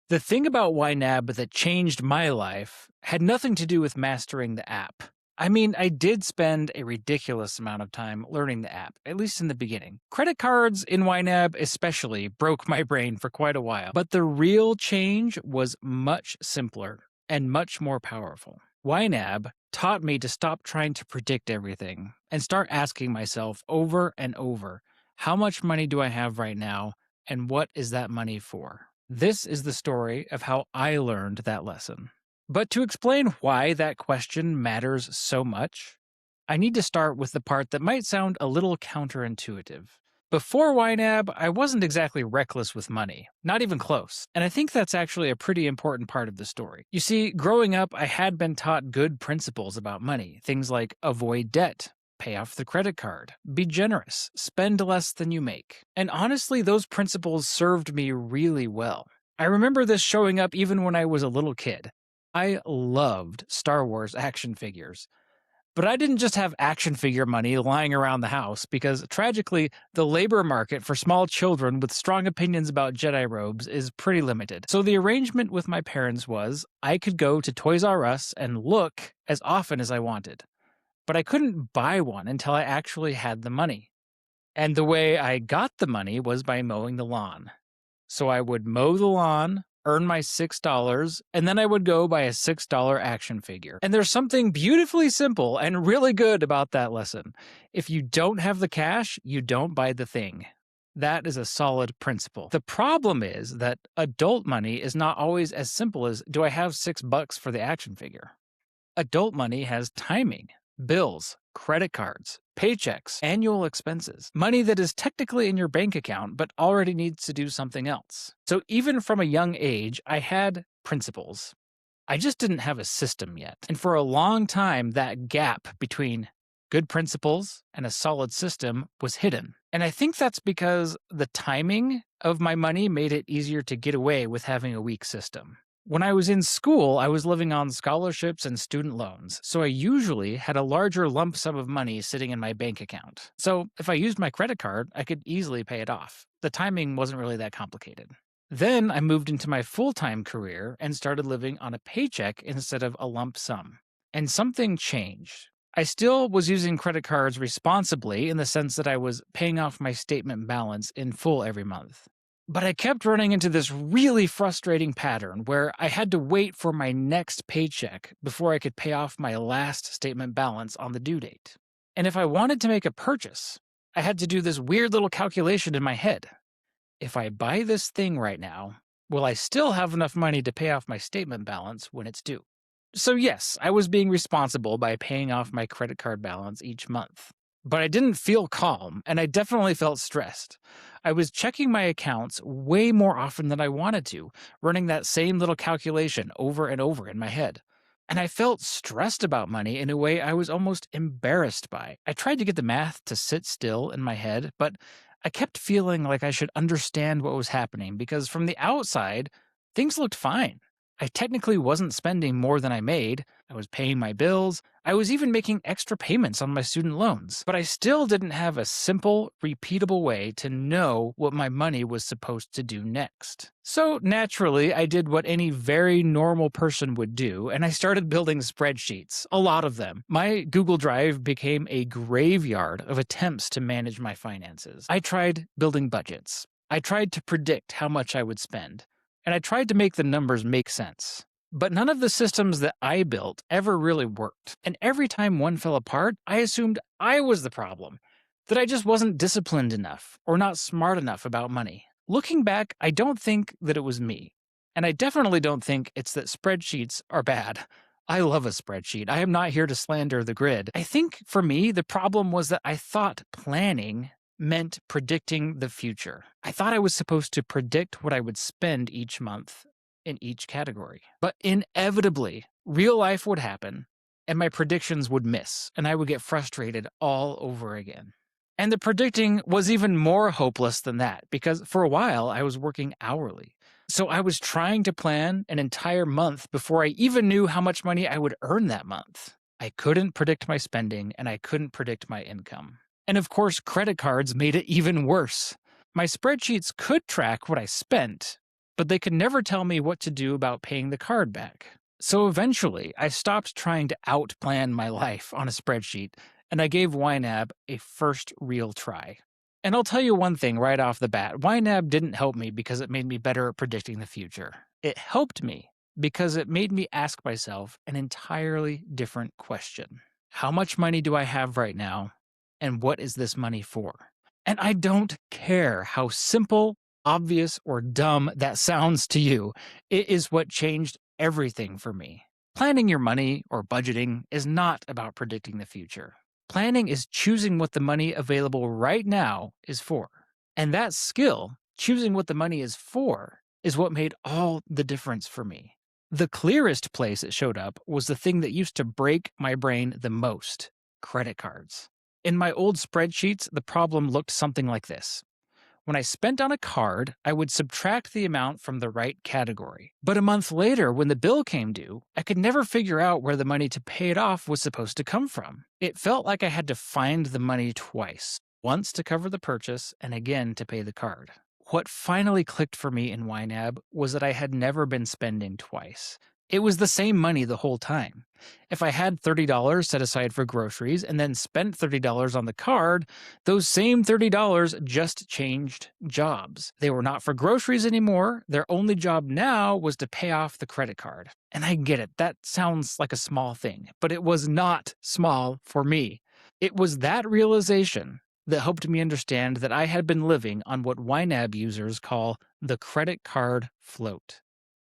The thing about YNAB that changed my life had nothing to do with mastering the app. I mean, I did spend a ridiculous amount of time learning the app, at least in the beginning. Credit cards in YNAB especially broke my brain for quite a while, but the real change was much simpler and much more powerful. YNAB taught me to stop trying to predict everything and start asking myself over and over, how much money do I have right now, and what is that money for? This is the story of how I learned that lesson. But to explain why that question matters so much, I need to start with the part that might sound a little counterintuitive. Before YNAB, I wasn't exactly reckless with money, not even close, and I think that's actually a pretty important part of the story. You see, growing up, I had been taught good principles about money, things like avoid debt, pay off the credit card, be generous, spend less than you make. And honestly, those principles served me really well. I remember this showing up even when I was a little kid. I loved Star Wars action figures. But I didn't just have action figure money lying around the house because, tragically, the labor market for small children with strong opinions about Jedi robes is pretty limited. So the arrangement with my parents was I could go to Toys R Us and look as often as I wanted. But I couldn't buy one until I actually had the money. And the way I got the money was by mowing the lawn. So I would mow the lawn, earn my $6, and then I would go buy a $6 action figure. And there's something beautifully simple and really good about that lesson. If you don't have the cash, you don't buy the thing. That is a solid principle. The problem is that adult money is not always as simple as, do I have $6 for the action figure? Adult money has timing, bills, credit cards, paychecks, annual expenses, money that is technically in your bank account but already needs to do something else. So even from a young age, I had principles. I just didn't have a system yet. And for a long time, that gap between good principles and a solid system was hidden. And I think that's because the timing of my money made it easier to get away with having a weak system. When I was in school, I was living on scholarships and student loans, so I usually had a larger lump sum of money sitting in my bank account. So if I used my credit card, I could easily pay it off. The timing wasn't really that complicated. Then I moved into my full-time career and started living on a paycheck instead of a lump sum. And something changed. I still was using credit cards responsibly in the sense that I was paying off my statement balance in full every month. But I kept running into this really frustrating pattern where I had to wait for my next paycheck before I could pay off my last statement balance on the due date. And if I wanted to make a purchase, I had to do this weird little calculation in my head. If I buy this thing right now, will I still have enough money to pay off my statement balance when it's due? So yes, I was being responsible by paying off my credit card balance each month. But I didn't feel calm, and I definitely felt stressed. I was checking my accounts way more often than I wanted to, running that same little calculation over and over in my head. And I felt stressed about money in a way I was almost embarrassed by. I tried to get the math to sit still in my head, but I kept feeling like I should understand what was happening because from the outside, things looked fine. I technically wasn't spending more than I made. I was paying my bills. I was even making extra payments on my student loans. But I still didn't have a simple, repeatable way to know what my money was supposed to do next. So naturally, I did what any very normal person would do, and I started building spreadsheets, a lot of them. My Google Drive became a graveyard of attempts to manage my finances. I tried building budgets. I tried to predict how much I would spend. And I tried to make the numbers make sense. But none of the systems that I built ever really worked. And every time one fell apart, I assumed I was the problem, that I just wasn't disciplined enough or not smart enough about money. Looking back, I don't think that it was me. And I definitely don't think it's that spreadsheets are bad. I love a spreadsheet. I am not here to slander the grid. I think for me, the problem was that I thought planning meant predicting the future. I thought I was supposed to predict what I would spend each month in each category. But inevitably, real life would happen, and my predictions would miss, and I would get frustrated all over again. And the predicting was even more hopeless than that, because for a while I was working hourly. So I was trying to plan an entire month before I even knew how much money I would earn that month. I couldn't predict my spending, and I couldn't predict my income. And of course, credit cards made it even worse. My spreadsheets could track what I spent, but they could never tell me what to do about paying the card back. So eventually, I stopped trying to outplan my life on a spreadsheet, and I gave YNAB a first real try. And I'll tell you one thing right off the bat, YNAB didn't help me because it made me better at predicting the future. It helped me because it made me ask myself an entirely different question. How much money do I have right now, and what is this money for? And I don't care how simple, obvious, or dumb that sounds to you. It is what changed everything for me. Planning your money or budgeting is not about predicting the future. Planning is choosing what the money available right now is for. And that skill, choosing what the money is for, is what made all the difference for me. The clearest place it showed up was the thing that used to break my brain the most: credit cards. In my old spreadsheets, the problem looked something like this. When I spent on a card, I would subtract the amount from the right category. But a month later, when the bill came due, I could never figure out where the money to pay it off was supposed to come from. It felt like I had to find the money twice, once to cover the purchase and again to pay the card. What finally clicked for me in YNAB was that I had never been spending twice. It was the same money the whole time. If I had $30 set aside for groceries and then spent $30 on the card, those same $30 just changed jobs. They were not for groceries anymore. Their only job now was to pay off the credit card. And I get it, that sounds like a small thing, but it was not small for me. It was that realization that helped me understand that I had been living on what YNAB users call the credit card float.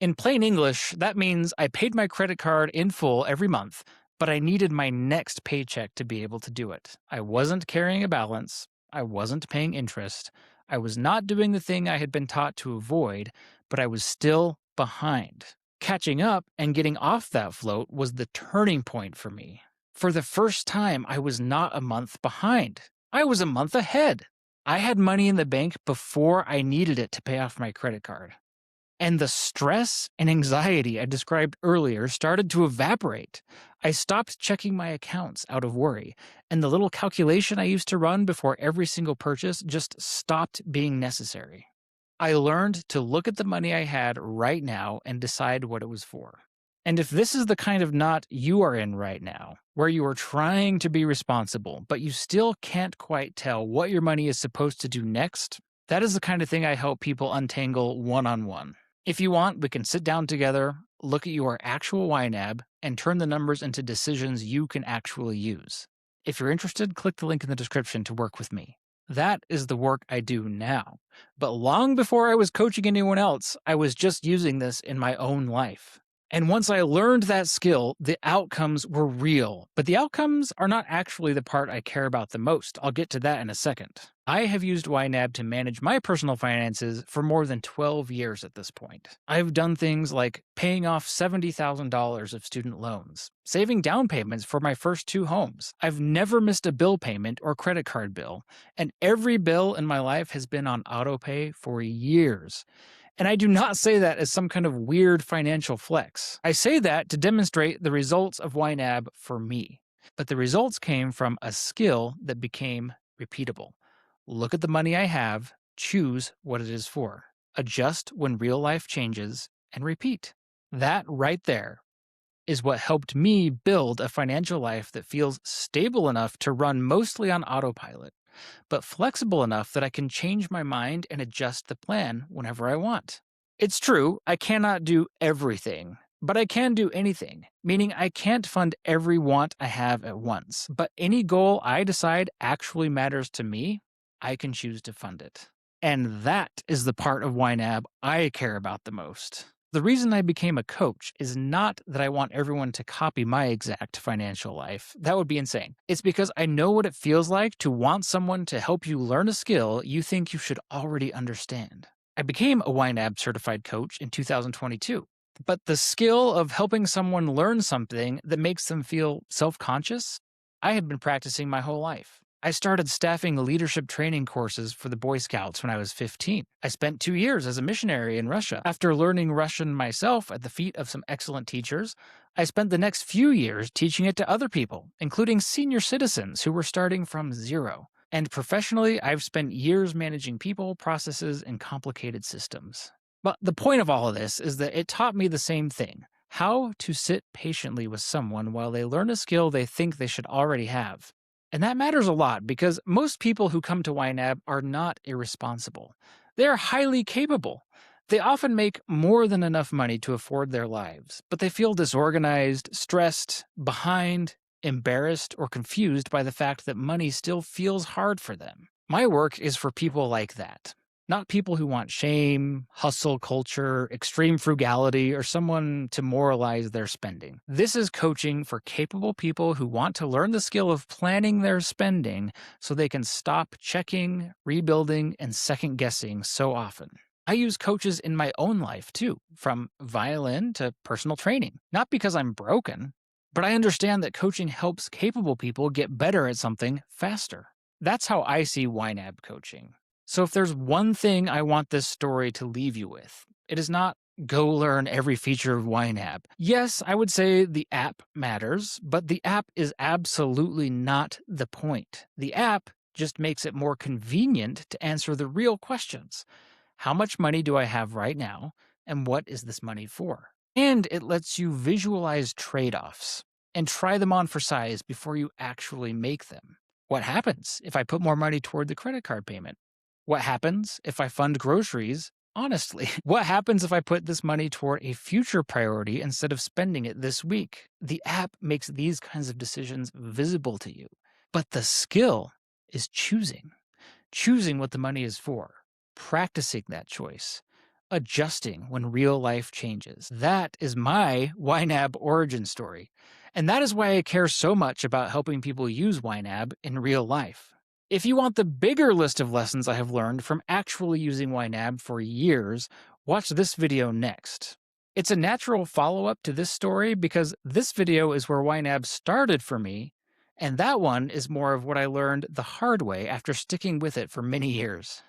In plain English, that means I paid my credit card in full every month, but I needed my next paycheck to be able to do it. I wasn't carrying a balance. I wasn't paying interest. I was not doing the thing I had been taught to avoid, but I was still behind. Catching up and getting off that float was the turning point for me. For the first time, I was not a month behind. I was a month ahead. I had money in the bank before I needed it to pay off my credit card. And the stress and anxiety I described earlier started to evaporate. I stopped checking my accounts out of worry, and the little calculation I used to run before every single purchase just stopped being necessary. I learned to look at the money I had right now and decide what it was for. And if this is the kind of knot you are in right now, where you are trying to be responsible, but you still can't quite tell what your money is supposed to do next, that is the kind of thing I help people untangle one-on-one. If you want, we can sit down together, look at your actual YNAB, and turn the numbers into decisions you can actually use. If you're interested, click the link in the description to work with me. That is the work I do now. But long before I was coaching anyone else, I was just using this in my own life. And once I learned that skill, the outcomes were real. But the outcomes are not actually the part I care about the most. I'll get to that in a second. I have used YNAB to manage my personal finances for more than 12 years at this point. I've done things like paying off $70,000 of student loans, saving down payments for my first 2 homes. I've never missed a bill payment or credit card bill, and every bill in my life has been on autopay for years. And I do not say that as some kind of weird financial flex. I say that to demonstrate the results of YNAB for me. But the results came from a skill that became repeatable. Look at the money I have, choose what it is for, adjust when real life changes, and repeat. That right there is what helped me build a financial life that feels stable enough to run mostly on autopilot, but flexible enough that I can change my mind and adjust the plan whenever I want. It's true, I cannot do everything, but I can do anything, meaning I can't fund every want I have at once. But any goal I decide actually matters to me, I can choose to fund it. And that is the part of YNAB I care about the most. The reason I became a coach is not that I want everyone to copy my exact financial life. That would be insane. It's because I know what it feels like to want someone to help you learn a skill you think you should already understand. I became a YNAB certified coach in 2022. But the skill of helping someone learn something that makes them feel self-conscious, I had been practicing my whole life. I started staffing leadership training courses for the Boy Scouts when I was 15. I spent 2 years as a missionary in Russia. After learning Russian myself at the feet of some excellent teachers, I spent the next few years teaching it to other people, including senior citizens who were starting from zero. And professionally, I've spent years managing people, processes, and complicated systems. But the point of all of this is that it taught me the same thing: how to sit patiently with someone while they learn a skill they think they should already have. And that matters a lot because most people who come to YNAB are not irresponsible. They are highly capable. They often make more than enough money to afford their lives, but they feel disorganized, stressed, behind, embarrassed, or confused by the fact that money still feels hard for them. My work is for people like that, not people who want shame, hustle culture, extreme frugality, or someone to moralize their spending. This is coaching for capable people who want to learn the skill of planning their spending so they can stop checking, rebuilding, and second guessing so often. I use coaches in my own life too, from violin to personal training. Not because I'm broken, but I understand that coaching helps capable people get better at something faster. That's how I see YNAB coaching. So if there's one thing I want this story to leave you with, it is not go learn every feature of YNAB. Yes, I would say the app matters, but the app is absolutely not the point. The app just makes it more convenient to answer the real questions. How much money do I have right now, and what is this money for? And it lets you visualize trade-offs and try them on for size before you actually make them. What happens if I put more money toward the credit card payment? What happens if I fund groceries honestly? What happens if I put this money toward a future priority instead of spending it this week? The app makes these kinds of decisions visible to you. But the skill is choosing what the money is for, practicing that choice, adjusting when real life changes. That is my YNAB origin story. And that is why I care so much about helping people use YNAB in real life. If you want the bigger list of lessons I have learned from actually using YNAB for years, watch this video next. It's a natural follow-up to this story because this video is where YNAB started for me, and that one is more of what I learned the hard way after sticking with it for many years.